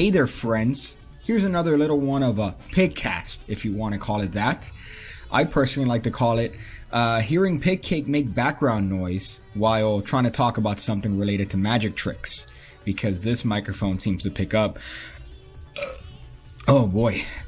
Hey there, friends. Here's another little one of a PigCast, if you want to call it that. I personally like to call it hearing Pigcake make background noise while trying to talk about something related to magic tricks, because this microphone seems to pick up,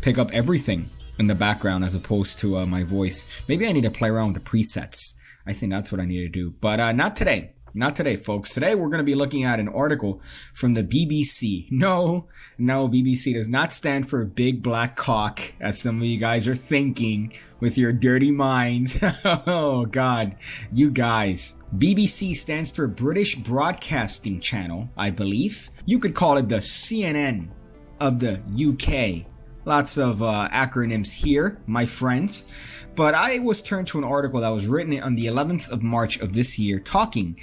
pick up everything in the background as opposed to my voice. Maybe I need to play around with the presets. I think that's what I need to do, but not today. Not today, folks. Today we're going to be looking at an article from the BBC. No, BBC does not stand for Big Black Cock, as some of you guys are thinking with your dirty minds. Oh, God. You guys. BBC stands for British Broadcasting Channel, I believe. You could call it the CNN of the UK. Lots of acronyms here, my friends. But I was turned to an article that was written on the 11th of March of this year talking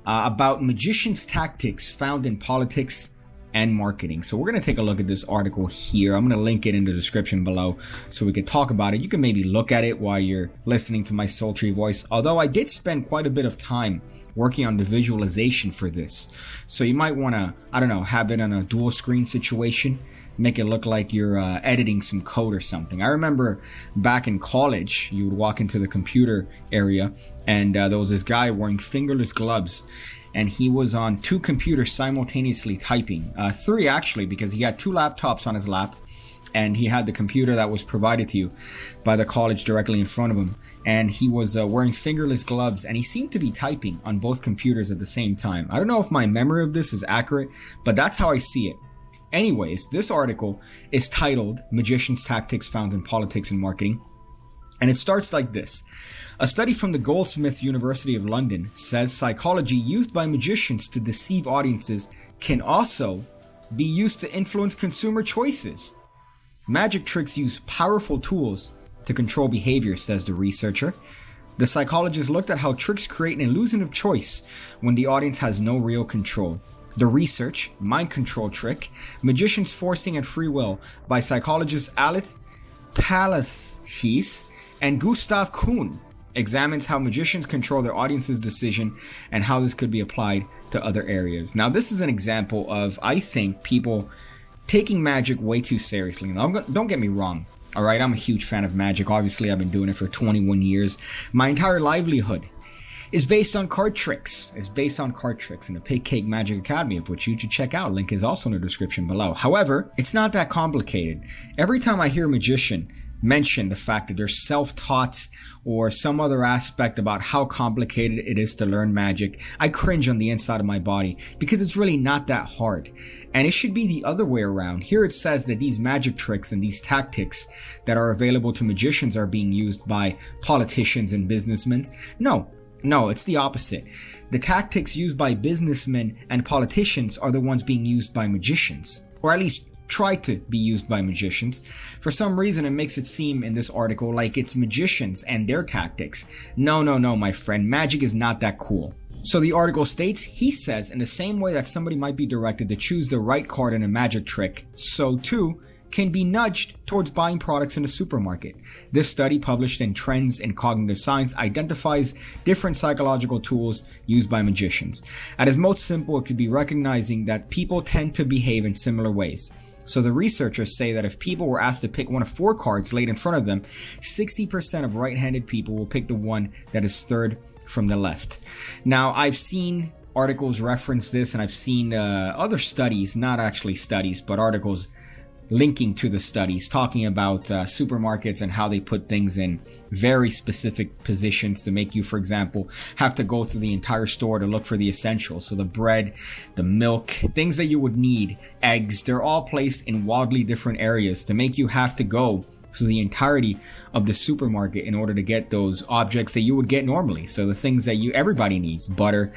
about magicians' tactics found in politics and marketing. So we're going to take a look at this article here. I'm going to link it in the description below so we can talk about it. You can maybe look at it while you're listening to my sultry voice. Although I did spend quite a bit of time working on the visualization for this. So you might want to, have it on a dual screen situation. Make it look like you're editing some code or something. I remember back in college, you would walk into the computer area and there was this guy wearing fingerless gloves, and he was on 2 computers simultaneously typing. 3 actually, because he had 2 laptops on his lap, and he had the computer that was provided to you by the college directly in front of him. And he was wearing fingerless gloves, and he seemed to be typing on both computers at the same time. I don't know if my memory of this is accurate, but that's how I see it. Anyways, this article is titled Magicians' Tactics Found in Politics and Marketing, and it starts like this. A study from the Goldsmiths University of London says psychology used by magicians to deceive audiences can also be used to influence consumer choices. Magic tricks use powerful tools to control behavior, says the researcher. The psychologist looked at how tricks create an illusion of choice when the audience has no real control. The research, Mind Control Trick, Magicians Forcing at Free Will by psychologists Alice Palacios and Gustav Kuhn examines how magicians control their audience's decision and how this could be applied to other areas. Now, this is an example of, I think, people taking magic way too seriously. Now, don't get me wrong. All right, I'm a huge fan of magic. Obviously, I've been doing it for 21 years. My entire livelihood is based on card tricks. It's based on card tricks in the Pigcake Magic Academy, of which you should check out. Link is also in the description below. However, it's not that complicated. Every time I hear a magician mention the fact that they're self-taught or some other aspect about how complicated it is to learn magic, I cringe on the inside of my body, because it's really not that hard. And it should be the other way around. Here it says that these magic tricks and these tactics that are available to magicians are being used by politicians and businessmen. No, it's the opposite. The tactics used by businessmen and politicians are the ones being used by magicians, or at least try to be used by magicians. For some reason, it makes it seem in this article like it's magicians and their tactics. No, my friend. Magic is not that cool. So the article states, he says, in the same way that somebody might be directed to choose the right card in a magic trick, so too can be nudged towards buying products in a supermarket. This study, published in Trends in Cognitive Science, identifies different psychological tools used by magicians. At its most simple, it could be recognizing that people tend to behave in similar ways. So the researchers say that if people were asked to pick one of 4 cards laid in front of them, 60% of right-handed people will pick the one that is third from the left. Now, I've seen articles reference this, and I've seen other studies, not actually studies, but articles linking to the studies, talking about supermarkets and how they put things in very specific positions to make you, for example, have to go through the entire store to look for the essentials. So the bread, the milk, things that you would need, eggs, they're all placed in wildly different areas to make you have to go through the entirety of the supermarket in order to get those objects that you would get normally. So the things that everybody needs, butter,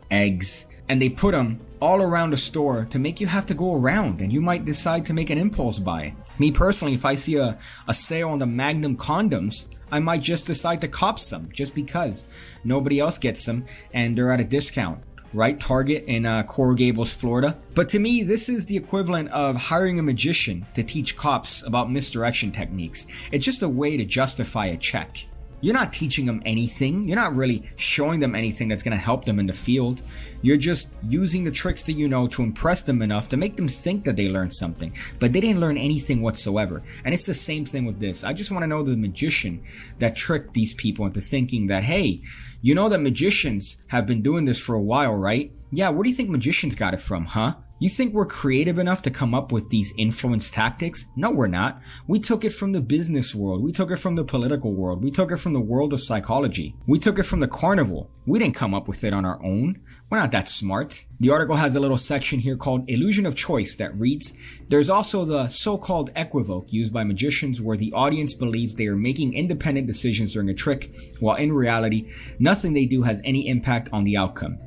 eggs, and they put them all around the store to make you have to go around, and you might decide to make an impulse buy. Me personally, if I see a sale on the Magnum condoms, I might just decide to cop some just because nobody else gets them and they're at a discount. Right? Target in Coral Gables, Florida. But to me, this is the equivalent of hiring a magician to teach cops about misdirection techniques. It's just a way to justify a check. You're not teaching them anything. You're not really showing them anything that's going to help them in the field. You're just using the tricks that you know to impress them enough to make them think that they learned something, but they didn't learn anything whatsoever. And it's the same thing with this. I just want to know the magician that tricked these people into thinking that, hey, you know that magicians have been doing this for a while, right? Yeah, where do you think magicians got it from, huh? You think we're creative enough to come up with these influence tactics? No, we're not. We took it from the business world. We took it from the political world. We took it from the world of psychology. We took it from the carnival. We didn't come up with it on our own. We're not that smart. The article has a little section here called Illusion of Choice that reads, there's also the so-called equivoque used by magicians where the audience believes they are making independent decisions during a trick, while in reality, nothing they do has any impact on the outcome.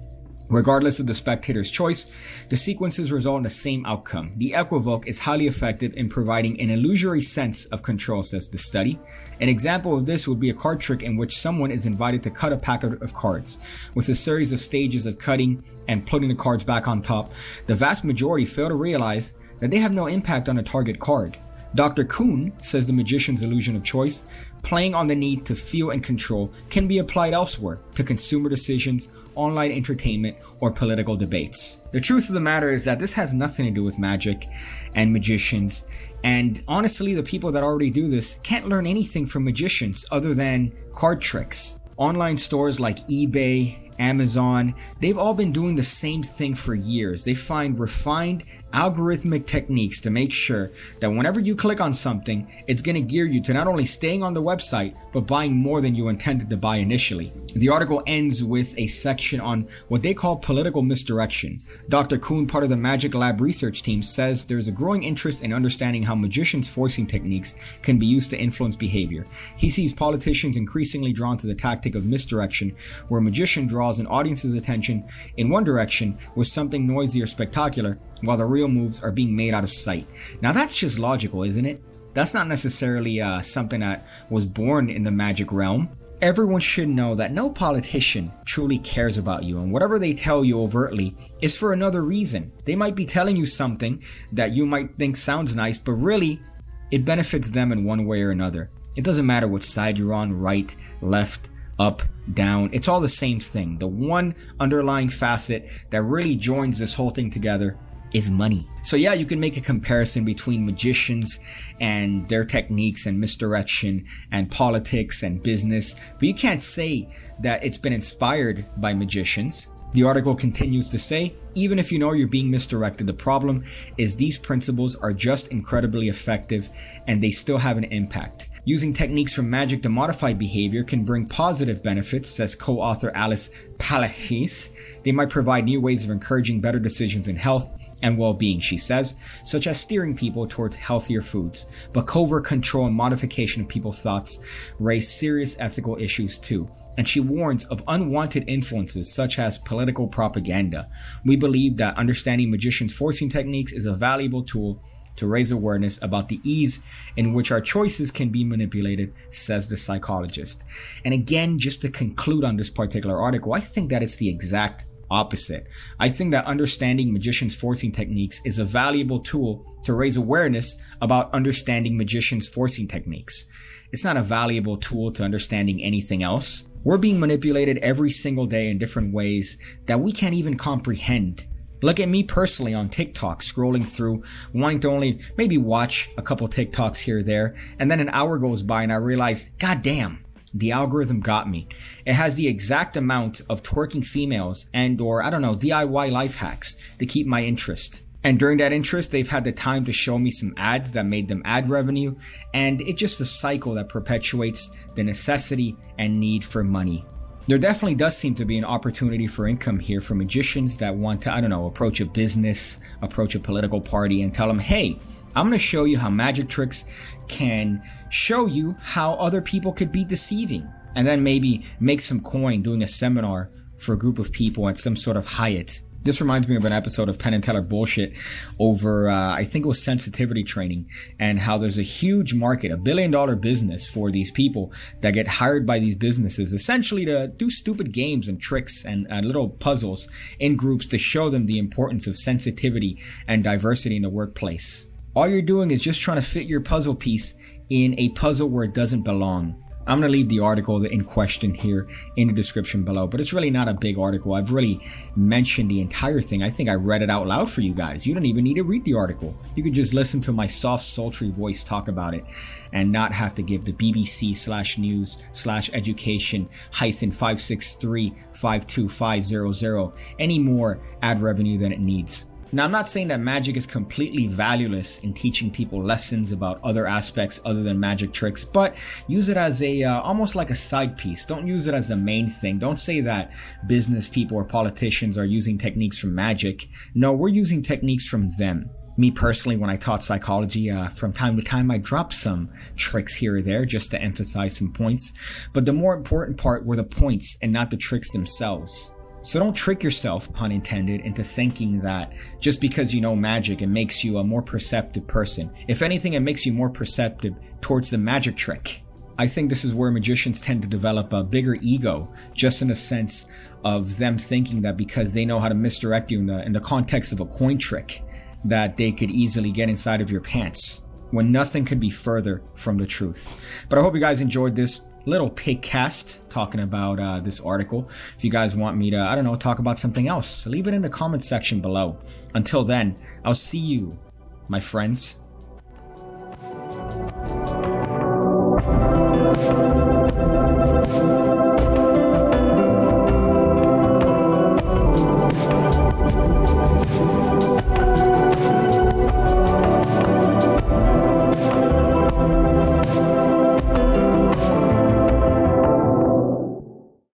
Regardless of the spectator's choice, the sequences result in the same outcome. The equivoque is highly effective in providing an illusory sense of control, says the study. An example of this would be a card trick in which someone is invited to cut a pack of cards. With a series of stages of cutting and putting the cards back on top, the vast majority fail to realize that they have no impact on the target card. Dr. Kuhn says the magician's illusion of choice, playing on the need to feel and control, can be applied elsewhere to consumer decisions, online entertainment, or political debates. The truth of the matter is that this has nothing to do with magic and magicians, and honestly, the people that already do this can't learn anything from magicians other than card tricks. Online stores like eBay, Amazon, they've all been doing the same thing for years. They find refined algorithmic techniques to make sure that whenever you click on something, it's going to gear you to not only staying on the website, but buying more than you intended to buy initially. The article ends with a section on what they call political misdirection. Dr. Kuhn, part of the Magic Lab research team, says there's a growing interest in understanding how magicians' forcing techniques can be used to influence behavior. He sees politicians increasingly drawn to the tactic of misdirection, where a magician draws an audience's attention in one direction with something noisy or spectacular, while the real moves are being made out of sight. Now that's just logical, isn't it? That's not necessarily something that was born in the magic realm. Everyone should know that no politician truly cares about you, and whatever they tell you overtly is for another reason. They might be telling you something that you might think sounds nice, but really, it benefits them in one way or another. It doesn't matter what side you're on, right, left, up, down, it's all the same thing. The one underlying facet that really joins this whole thing together is money. So yeah, you can make a comparison between magicians and their techniques and misdirection and politics and business, but you can't say that it's been inspired by magicians. The article continues to say, even if you know you're being misdirected, the problem is these principles are just incredibly effective and they still have an impact. Using techniques from magic to modify behavior can bring positive benefits, says co-author Alice Palachis. They might provide new ways of encouraging better decisions in health and well-being, she says, such as steering people towards healthier foods. But covert control and modification of people's thoughts raise serious ethical issues too. And she warns of unwanted influences such as political propaganda. We believe that understanding magicians' forcing techniques is a valuable tool to raise awareness about the ease in which our choices can be manipulated, says the psychologist. And again, just to conclude on this particular article, I think that it's the exact opposite. I think that understanding magicians' forcing techniques is a valuable tool to raise awareness about understanding magicians' forcing techniques. It's not a valuable tool to understanding anything else. We're being manipulated every single day in different ways that we can't even comprehend. Look at me personally on TikTok, scrolling through, wanting to only maybe watch a couple TikToks here or there, and then an hour goes by and I realize, God damn, the algorithm got me. It has the exact amount of twerking females and or, DIY life hacks to keep my interest. And during that interest, they've had the time to show me some ads that made them ad revenue, and it's just a cycle that perpetuates the necessity and need for money. There definitely does seem to be an opportunity for income here for magicians that want to, approach a business, approach a political party and tell them, hey, I'm going to show you how magic tricks can show you how other people could be deceiving. And then maybe make some coin doing a seminar for a group of people at some sort of Hyatt. This reminds me of an episode of Penn and Teller Bullshit over, I think it was sensitivity training, and how there's a huge market, $1 billion business for these people that get hired by these businesses essentially to do stupid games and tricks and little puzzles in groups to show them the importance of sensitivity and diversity in the workplace. All you're doing is just trying to fit your puzzle piece in a puzzle where it doesn't belong. I'm going to leave the article in question here in the description below, but it's really not a big article. I've really mentioned the entire thing. I think I read it out loud for you guys. You don't even need to read the article. You could just listen to my soft, sultry voice talk about it and not have to give the BBC/news/education -563-52500 any more ad revenue than it needs. Now, I'm not saying that magic is completely valueless in teaching people lessons about other aspects other than magic tricks, but use it as a almost like a side piece. Don't use it as the main thing. Don't say that business people or politicians are using techniques from magic. No, we're using techniques from them. Me personally, when I taught psychology, from time to time, I dropped some tricks here or there just to emphasize some points. But the more important part were the points and not the tricks themselves. So don't trick yourself, pun intended, into thinking that just because you know magic, it makes you a more perceptive person. If anything, it makes you more perceptive towards the magic trick. I think this is where magicians tend to develop a bigger ego, just in the sense of them thinking that because they know how to misdirect you in the context of a coin trick, that they could easily get inside of your pants, when nothing could be further from the truth. But I hope you guys enjoyed this little PigCast talking about this article. If you guys want me to, I don't know, talk about something else, leave it in the comment section below. Until then, I'll see you, my friends.